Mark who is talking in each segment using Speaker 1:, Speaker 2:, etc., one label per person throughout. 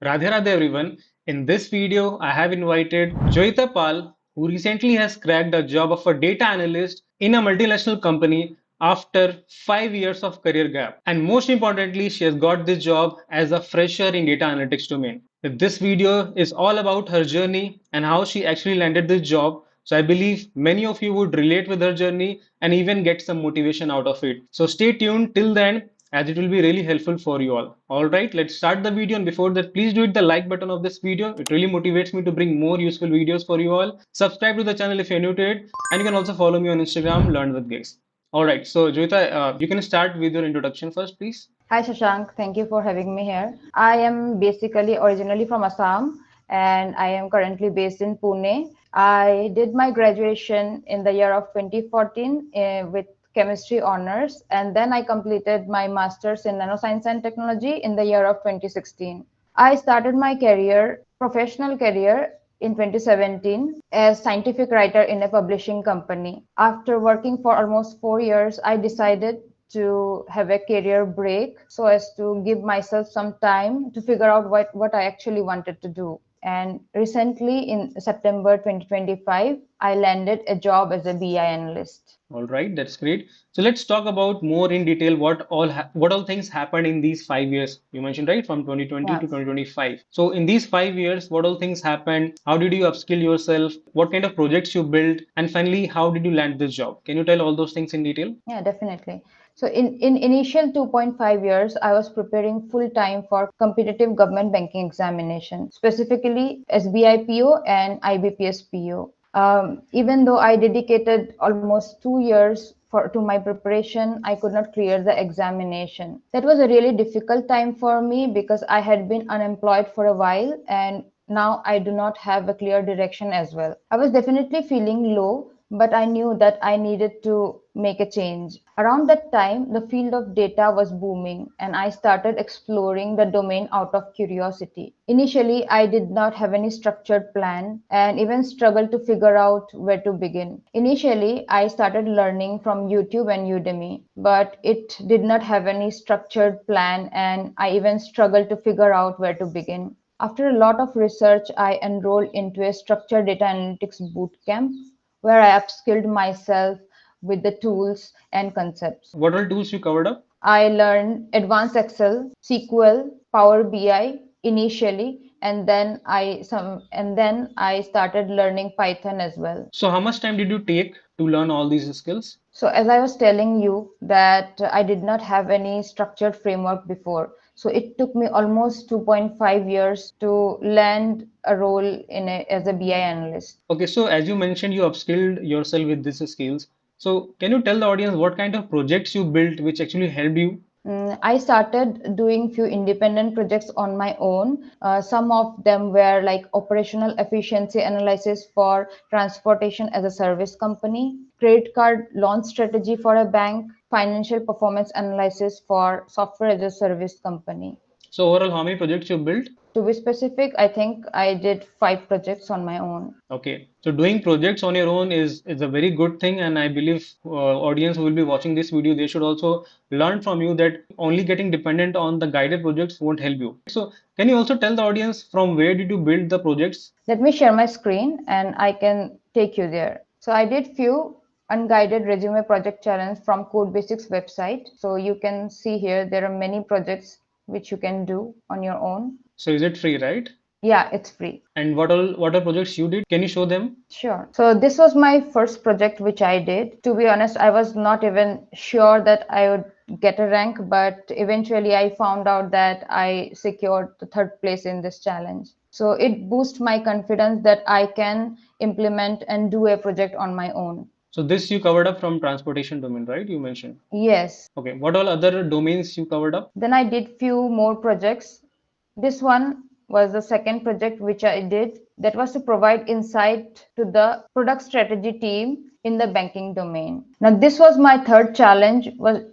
Speaker 1: Radhe Radhe everyone. In this video, I have invited Joyita Pal, who recently has cracked the job of a data analyst in a multinational company after 5 years of career gap. And most importantly, she has got this job as a fresher in data analytics domain. This video is all about her journey and how she actually landed this job. So I believe many of you would relate with her journey and even get some motivation out of it. So stay tuned till then as it will be really helpful for you all. Alright, let's start the video, and before that please do hit the like button of this video. It really motivates me to bring more useful videos for you all. Subscribe to the channel if you're new to it, and you can also follow me on Instagram, LearnWidGiggs. Alright, so Joyita, you can start with your introduction first, please.
Speaker 2: Hi Shashank, thank you for having me here. I am basically originally from Assam and I am currently based in Pune. I did my graduation in the year of 2014 with chemistry honors, and then I completed my master's in nanoscience and technology in the year of 2016. I started my professional career in 2017 as scientific writer in a publishing company. After working for almost 4 years, I decided to have a career break so as to give myself some time to figure out what I actually wanted to do. And recently in September 2025, I landed a job as a BI analyst.
Speaker 1: All right, that's great. So let's talk about more in detail what all things happened in these 5 years. You mentioned right from 2020 to
Speaker 2: Yeah.
Speaker 1: 2025. So in these 5 years, what all things happened? How did you upskill yourself? What kind of projects you built? And finally, how did you land this job? Can you tell all those things in detail?
Speaker 2: Yeah, definitely. So in initial 2.5 years, I was preparing full time for competitive government banking examination, specifically SBI PO and IBPS PO. Even though I dedicated almost 2 years to my preparation, I could not clear the examination. That was a really difficult time for me because I had been unemployed for a while and now I do not have a clear direction as well. I was definitely feeling low, but I knew that I needed to make a change. Around that time, the field of data was booming, and I started exploring the domain out of curiosity. Initially, I did not have any structured plan and even struggled to figure out where to begin. Initially, I started learning from YouTube and Udemy, but it did not have any structured plan, and I even struggled to figure out where to begin. After a lot of research, I enrolled into a structured data analytics bootcamp where I upskilled myself with the tools and concepts.
Speaker 1: What all tools you covered up?
Speaker 2: I learned advanced Excel, SQL, Power BI initially, and then I started learning Python as well.
Speaker 1: So how much time did you take to learn all these skills?
Speaker 2: So as I was telling you that I did not have any structured framework before. So it took me almost 2.5 years to land a role as a BI analyst.
Speaker 1: Okay, so as you mentioned, you upskilled yourself with these skills. So can you tell the audience what kind of projects you built which actually helped you?
Speaker 2: I started doing few independent projects on my own. Some of them were like operational efficiency analysis for transportation as a service company, credit card launch strategy for a bank, financial performance analysis for software as a service company.
Speaker 1: So overall, how many projects you built?
Speaker 2: To be specific, I think I did 5 projects on my own.
Speaker 1: Okay, so doing projects on your own is a very good thing, and I believe audience who will be watching this video, they should also learn from you that only getting dependent on the guided projects won't help you. So can you also tell the audience from where did you build the projects?
Speaker 2: Let me share my screen and I can take you there. So I did few unguided resume project challenge from Codebasics website. So you can see here there are many projects which you can do on your own.
Speaker 1: So is it free, right?
Speaker 2: Yeah, it's free.
Speaker 1: And what all projects you did? Can you show them?
Speaker 2: Sure. So this was my first project which I did. To be honest, I was not even sure that I would get a rank, but eventually I found out that I secured the third place in this challenge. So it boosts my confidence that I can implement and do a project on my own.
Speaker 1: So this you covered up from transportation domain, right? You mentioned.
Speaker 2: Yes.
Speaker 1: Okay, what all other domains you covered up?
Speaker 2: Then I did few more projects. This one was the second project which I did that was to provide insight to the product strategy team in the banking domain. Now, this was my third challenge,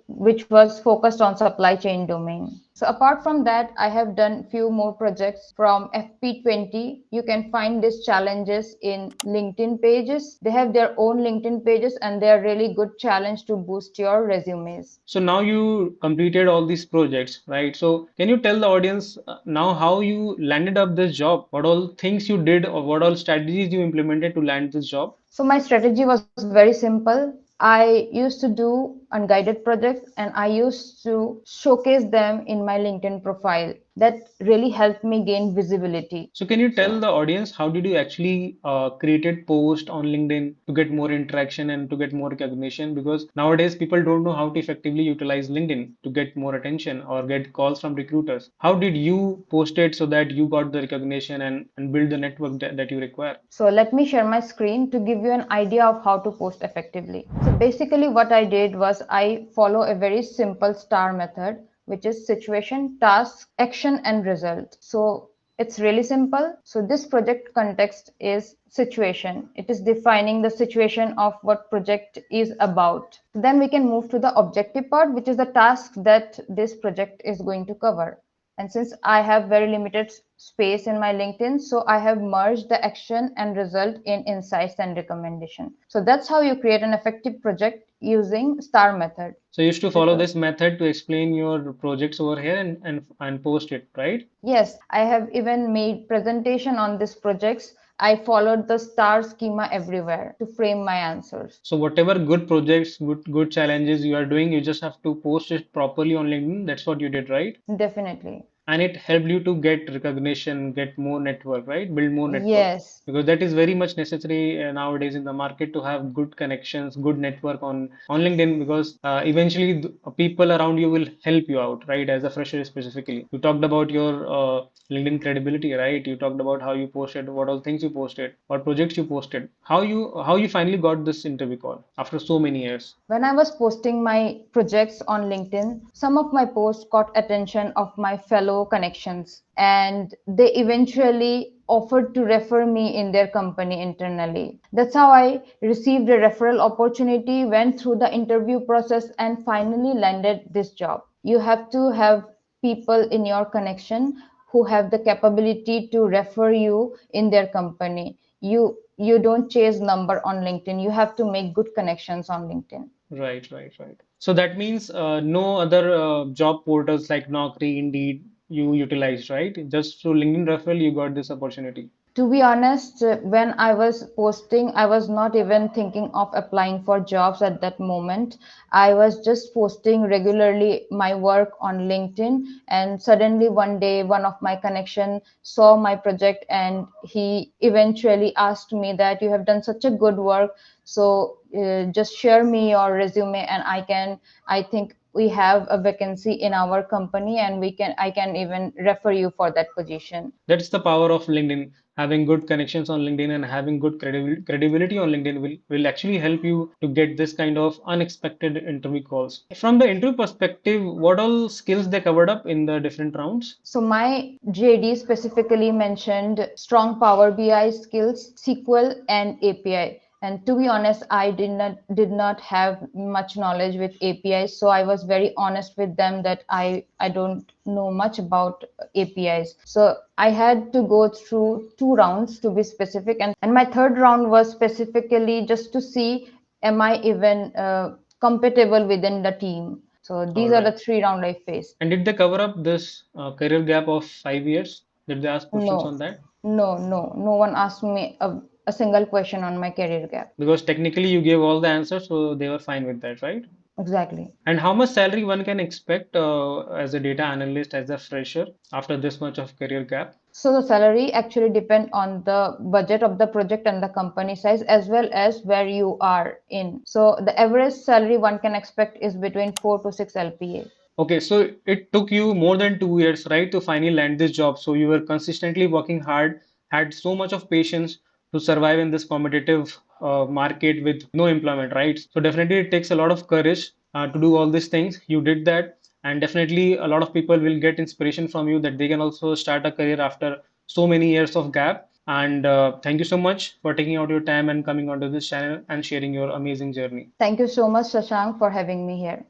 Speaker 2: which was focused on supply chain domain. So apart from that, I have done few more projects from FP20. You can find these challenges in LinkedIn pages. They have their own LinkedIn pages and they are really good challenge to boost your resumes.
Speaker 1: So now you completed all these projects, right? So can you tell the audience now how you landed up this job? What all things you did or what all strategies you implemented to land this job?
Speaker 2: So my strategy was very simple. I used to do unguided projects and I used to showcase them in my LinkedIn profile. That really helped me gain visibility.
Speaker 1: So can you tell
Speaker 2: So
Speaker 1: the audience how did you actually created post on LinkedIn to get more interaction and to get more recognition? Because nowadays people don't know how to effectively utilize LinkedIn to get more attention or get calls from recruiters. How did you post it so that you got the recognition and build the network that you require?
Speaker 2: So let me share my screen to give you an idea of how to post effectively. So basically what I did was I follow a very simple star method, which is situation, task, action and result. So it's really simple. So this project context is situation. It is defining the situation of what project is about. Then we can move to the objective part, which is the task that this project is going to cover. And since I have very limited space in my LinkedIn, so I have merged the action and result in insights and recommendation. So that's how you create an effective project using star method.
Speaker 1: So you used to follow
Speaker 2: Because
Speaker 1: this method to explain your projects over here and post it, right?
Speaker 2: yes, I have even made presentation on these projects. I followed the star schema everywhere to frame my answers.
Speaker 1: So whatever good projects, good challenges you are doing, you just have to post it properly on LinkedIn. That's what you did, right?
Speaker 2: Definitely.
Speaker 1: And it helped you to get recognition, get more network, right? Build more network.
Speaker 2: Yes.
Speaker 1: Because that is very much necessary nowadays in the market to have good connections, good network on LinkedIn. Because eventually people around you will help you out, right? As a fresher specifically. You talked about your LinkedIn credibility, right? You talked about how you posted, what all things you posted, what projects you posted, how you finally got this interview call after so many years.
Speaker 2: When I was posting my projects on LinkedIn, some of my posts caught attention of my fellow connections and they eventually offered to refer me in their company internally. That's how I received a referral opportunity, went through the interview process and finally landed this job. You have to have people in your connection who have the capability to refer you in their company. You don't chase number on LinkedIn. You have to make good connections on LinkedIn.
Speaker 1: Right, right, right. So that means no other job portals like Naukri, Indeed, you utilized, right? Just through LinkedIn referral, you got this opportunity.
Speaker 2: To be honest, when I was posting, I was not even thinking of applying for jobs at that moment. I was just posting regularly my work on LinkedIn, and suddenly one day, one of my connection saw my project, and he eventually asked me that you have done such a good work, so just share me your resume, and I think we have a vacancy in our company, and I can even refer you for that position.
Speaker 1: That's the power of LinkedIn. Having good connections on LinkedIn and having good credibility on LinkedIn will actually help you to get this kind of unexpected interview calls. From the interview perspective, what all skills they covered up in the different rounds?
Speaker 2: So my JD specifically mentioned strong Power BI skills, SQL and API. And to be honest, I did not have much knowledge with APIs, so I was very honest with them that I don't know much about APIs. So I had to go through two rounds to be specific, and my third round was specifically just to see am I even compatible within the team. So
Speaker 1: All
Speaker 2: these are the
Speaker 1: right.
Speaker 2: three rounds I faced.
Speaker 1: And did they cover up this career gap of 5 years? Did they ask questions
Speaker 2: No,
Speaker 1: on that?
Speaker 2: no one asked me a single question on my career gap.
Speaker 1: Because technically you gave all the answers, so they were fine with that, right?
Speaker 2: Exactly.
Speaker 1: And how much salary one can expect as a data analyst, as a fresher, after this much of career gap?
Speaker 2: So the salary actually depend on the budget of the project and the company size as well as where you are in. So the average salary one can expect is between 4 to 6 LPA.
Speaker 1: Okay, so it took you more than 2 years, right, to finally land this job. So you were consistently working hard, had so much of patience to survive in this competitive market with no employment, right? So definitely it takes a lot of courage to do all these things. You did that, and definitely a lot of people will get inspiration from you that they can also start a career after so many years of gap. And thank you so much for taking out your time and coming onto this channel and sharing your amazing journey.
Speaker 2: Thank you so much, Shashank, for having me here.